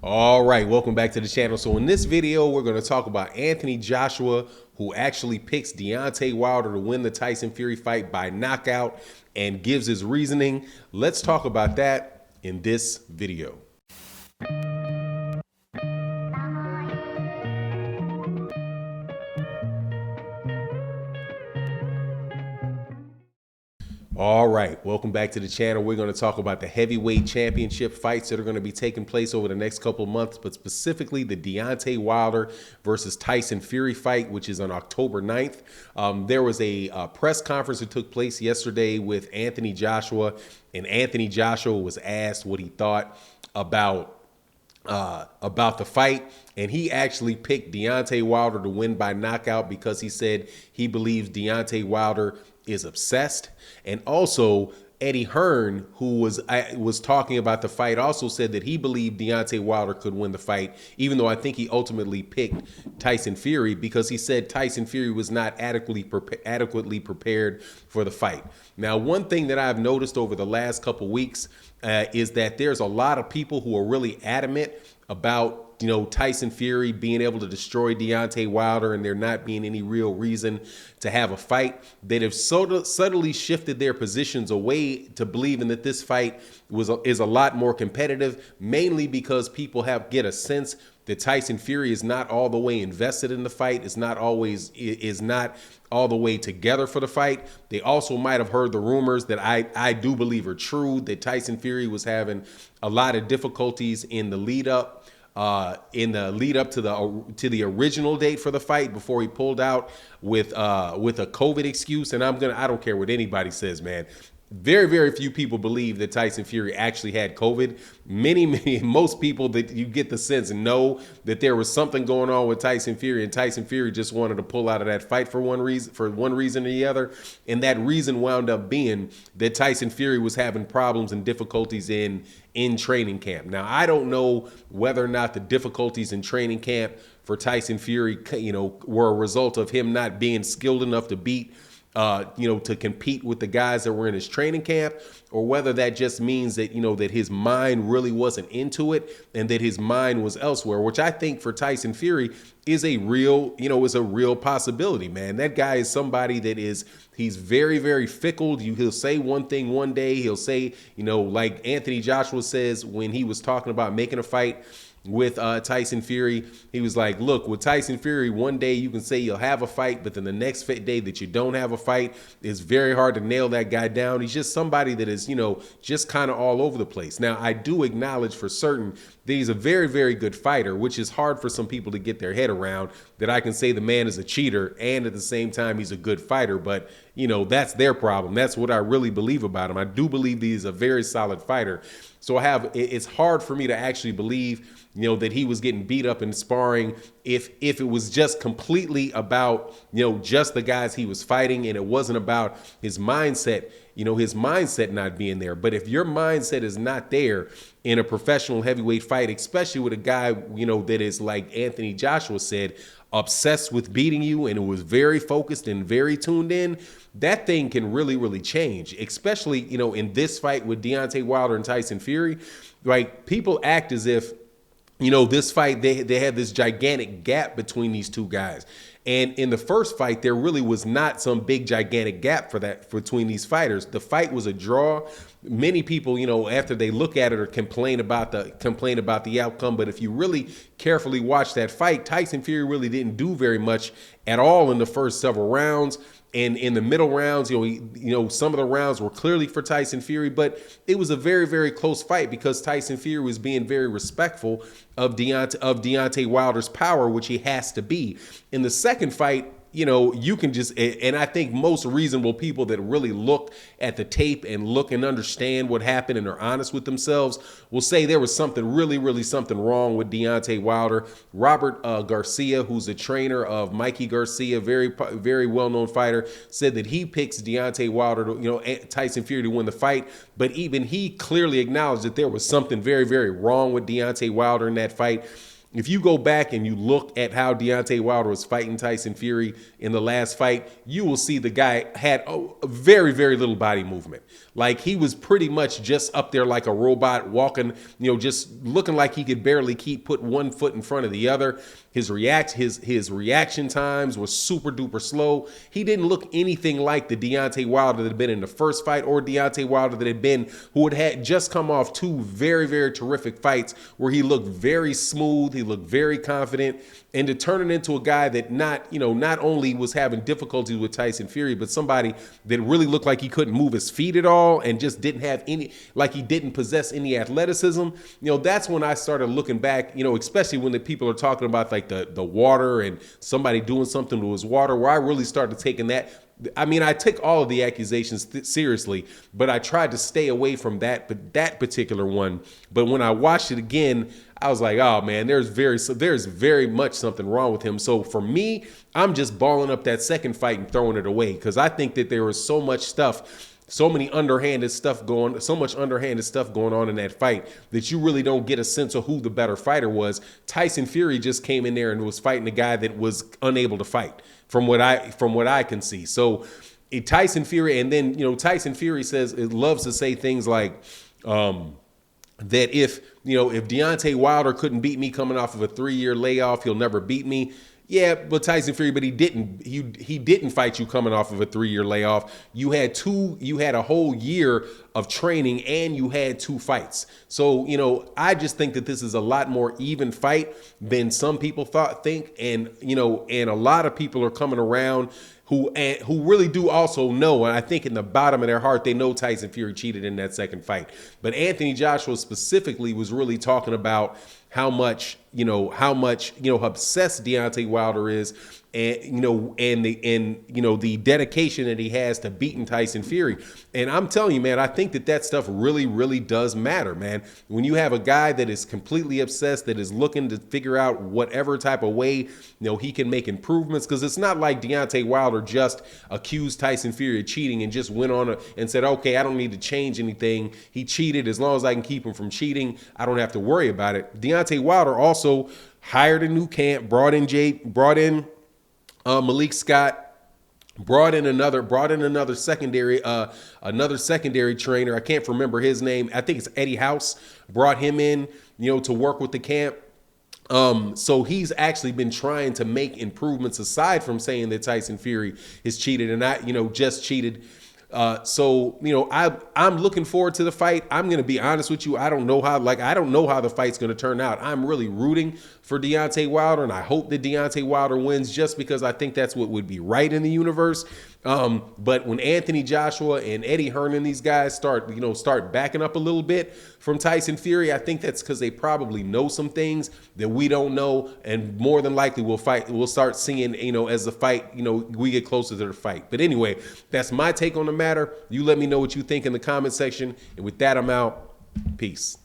All right, welcome back to the channel. So in this video, we're going to talk about Anthony Joshua, who actually picks Deontay Wilder to win the Tyson Fury fight by knockout and gives his reasoning. Let's talk about that in this video. All right, welcome back to the channel. We're going to talk about the heavyweight championship fights that are going to be taking place over the next couple of months, but specifically the Deontay Wilder versus Tyson Fury fight, which is on October 9th. There was a press conference that took place yesterday with Anthony Joshua, and Anthony Joshua was asked what he thought about the fight, and he actually picked Deontay Wilder to win by knockout because he said he believes Deontay Wilder is obsessed. And also Eddie Hearn, who was talking about the fight, also said that he believed Deontay Wilder could win the fight, even though I think he ultimately picked Tyson Fury because he said Tyson Fury was not adequately prepared for the fight. Now, one thing that I've noticed over the last couple weeks is that there's a lot of people who are really adamant about Tyson Fury being able to destroy Deontay Wilder and there not being any real reason to have a fight, that have subtly shifted their positions away to believing that this fight is a lot more competitive, mainly because people get a sense that Tyson Fury is not all the way invested in the fight, is not all the way together for the fight. They also might have heard the rumors that I do believe are true, that Tyson Fury was having a lot of difficulties in the lead up to the original date for the fight before he pulled out with a COVID excuse. And I don't care what anybody says, man. Very, very few people believe that Tyson Fury actually had COVID. Most people that you get the sense know that there was something going on with Tyson Fury, and Tyson Fury just wanted to pull out of that fight for one reason or the other. And that reason wound up being that Tyson Fury was having problems and difficulties in training camp. Now, I don't know whether or not the difficulties in training camp for Tyson Fury, were a result of him not being skilled enough to to compete with the guys that were in his training camp, or whether that just means that, that his mind really wasn't into it and that his mind was elsewhere, which I think for Tyson Fury is a real possibility, man. That guy is somebody that he's very, very fickle. He'll say one thing one day, he'll say, like Anthony Joshua says when he was talking about making a fight with Tyson Fury, he was like, look, with Tyson Fury, one day you can say you'll have a fight, but then the next day that you don't have a fight, it's very hard to nail that guy down. He's just somebody that is, just kind of all over the place. Now, I do acknowledge for certain that he's a very, very good fighter, which is hard for some people to get their head around, that I can say the man is a cheater and at the same time he's a good fighter. But, that's their problem. That's what I really believe about him. I do believe that he's a very solid fighter. So it's hard for me to actually believe, that he was getting beat up in sparring if it was just completely about, just the guys he was fighting and it wasn't about his mindset, his mindset not being there. But if your mindset is not there in a professional heavyweight fight, especially with a guy, that is, like Anthony Joshua said, obsessed with beating you and it was very focused and very tuned in, that thing can really, really change, especially, in this fight with Deontay Wilder and Tyson Fury. Right? People act as if, this fight, they had this gigantic gap between these two guys. And in the first fight, there really was not some big gigantic gap between these fighters. The fight was a draw. Many people, after they look at it or complain about the outcome. But if you really carefully watch that fight, Tyson Fury really didn't do very much at all in the first several rounds. And in the middle rounds, some of the rounds were clearly for Tyson Fury, but it was a very, very close fight because Tyson Fury was being very respectful of Deontay Wilder's power, which he has to be. In the second fight, you can just, and I think most reasonable people that really look at the tape and look and understand what happened and are honest with themselves will say there was something really, really something wrong with Deontay Wilder. Robert Garcia, who's a trainer of Mikey Garcia, very, very well-known fighter, said that he picks Deontay Wilder to, Tyson Fury to win the fight. But even he clearly acknowledged that there was something very, very wrong with Deontay Wilder in that fight. if you go back and you look at how Deontay Wilder was fighting Tyson Fury in the last fight, you will see the guy had a very, very little body movement. Like, he was pretty much just up there like a robot, walking, just looking like he could barely put one foot in front of the other. His reaction times were super duper slow. He didn't look anything like the Deontay Wilder that had been in the first fight, or Deontay Wilder that had been, who had just come off two very, very terrific fights where he looked very smooth, he looked very confident, and to turn it into a guy that not only was having difficulties with Tyson Fury, but somebody that really looked like he couldn't move his feet at all and just didn't have any, like he didn't possess any athleticism. That's when I started looking back, especially when the people are talking about like the water and somebody doing something to his water, where I really started taking that. I mean, I took all of the accusations seriously, but I tried to stay away from that particular one. But when I watched it again, I was like, oh man, there's very much something wrong with him. So for me, I'm just balling up that second fight and throwing it away, because I think that there was so much stuff, so much underhanded stuff going on in that fight that you really don't get a sense of who the better fighter was. Tyson Fury just came in there and was fighting a guy that was unable to fight, from what I can see. So Tyson Fury, and then Tyson Fury loves to say things like that if Deontay Wilder couldn't beat me coming off of a 3-year layoff, he'll never beat me. Yeah, but Tyson Fury, but he didn't fight you coming off of a 3-year layoff. You had a whole year of training, and you had 2 fights. So, I just think that this is a lot more even fight than some people think. And, and a lot of people are coming around who really do also know, and I think in the bottom of their heart, they know Tyson Fury cheated in that second fight. But Anthony Joshua specifically was really talking about how much obsessed Deontay Wilder is, and the dedication that he has to beating Tyson Fury. And I'm telling you, man, I think that stuff really, really does matter, man. When you have a guy that is completely obsessed, that is looking to figure out whatever type of way he can make improvements, because it's not like Deontay Wilder just accused Tyson Fury of cheating and just went on and said, okay, I don't need to change anything. He cheated. As long as I can keep him from cheating, I don't have to worry about it. Deontay Wilder also hired a new camp, brought in Malik Scott, brought in another secondary trainer. I can't remember his name. I think it's Eddie House. Brought him in, to work with the camp. So he's actually been trying to make improvements aside from saying that Tyson Fury has cheated and just cheated. I'm looking forward to the fight. I'm going to be honest with you. I don't know how the fight's going to turn out. I'm really rooting for Deontay Wilder, and I hope that Deontay Wilder wins, just because I think that's what would be right in the universe. But when Anthony Joshua and Eddie Hearn and these guys start backing up a little bit from Tyson Fury, I think that's because they probably know some things that we don't know, and more than likely we'll start seeing, as the fight, we get closer to the fight. But anyway, that's my take on the matter. You let me know what you think in the comment section. And with that, I'm out. Peace.